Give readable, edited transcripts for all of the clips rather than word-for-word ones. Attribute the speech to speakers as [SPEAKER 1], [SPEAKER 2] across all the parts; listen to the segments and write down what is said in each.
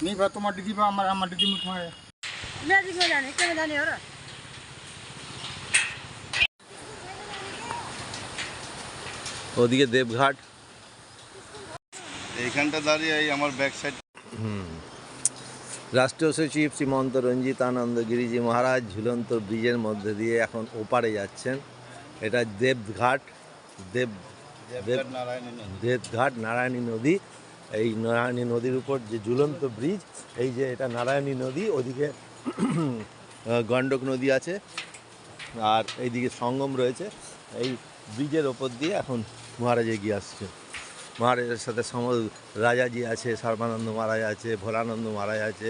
[SPEAKER 1] नहीं बात तो मट्टी बा हमार मट्टी मुठ में
[SPEAKER 2] मैजिक में जाने क्या में जाने हो रहा
[SPEAKER 3] ওদিকে দেবঘাট
[SPEAKER 4] এইখানটা দাঁড়িয়ে এই আমার ব্যাক সাইড
[SPEAKER 3] রাষ্ট্রীয় সচিব শ্রীমন্ত রঞ্জিতানন্দ গিরিজি মহারাজ ঝুলন্ত ব্রিজের মধ্যে দিয়ে এখন ওপারে যাচ্ছেন। এটা দেবঘাট দেবঘাট নারায়ণী নদী। এই নারায়ণী নদীর উপর যে ঝুলন্ত ব্রিজ, এই যে এটা নারায়ণী নদী, ওদিকে গণ্ডক নদী আছে আর এইদিকে সঙ্গম রয়েছে। এই ব্রিজের ওপর দিয়ে এখন মহারাজ এগিয়ে আসছে। মহারাজের সাথে রাজাজি আছে, সর্বানন্দ মহারাজ আছে, ভোলানন্দ মহারাজ আছে,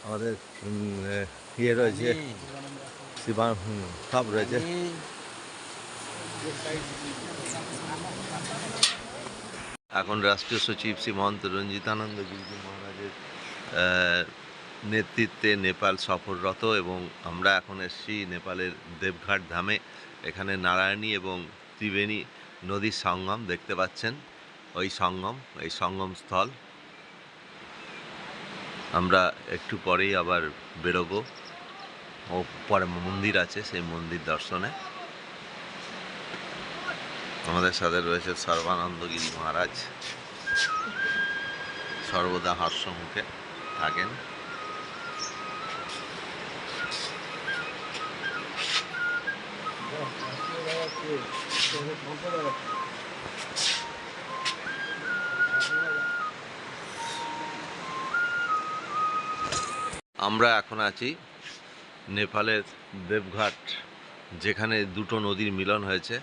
[SPEAKER 3] আমাদের ইয়ে রয়েছে, সব রয়েছে। এখন রাষ্ট্রীয় সচিব শ্রীমন্ত রঞ্জিতানন্দ গিরিজি মহারাজের নেতৃত্বে নেপাল সফররত এবং আমরা এখন এসেছি নেপালের দেবঘাট ধামে। এখানে নারায়ণী এবং ত্রিবেণী নদীর সঙ্গম দেখতে পাচ্ছেন। এই সঙ্গম স্থল। আমরা একটু পরেই আবার বেরোবো। ও পরে মন্দির আছে, সেই মন্দির দর্শনে। আমাদের সাথে রয়েছে সর্বানন্দ গিরি মহারাজ, সর্বদা হাস্যমুখে থাকেন। আমরা এখন আছি নেপালের দেবঘাট, যেখানে দুটো নদীর মিলন হয়েছে।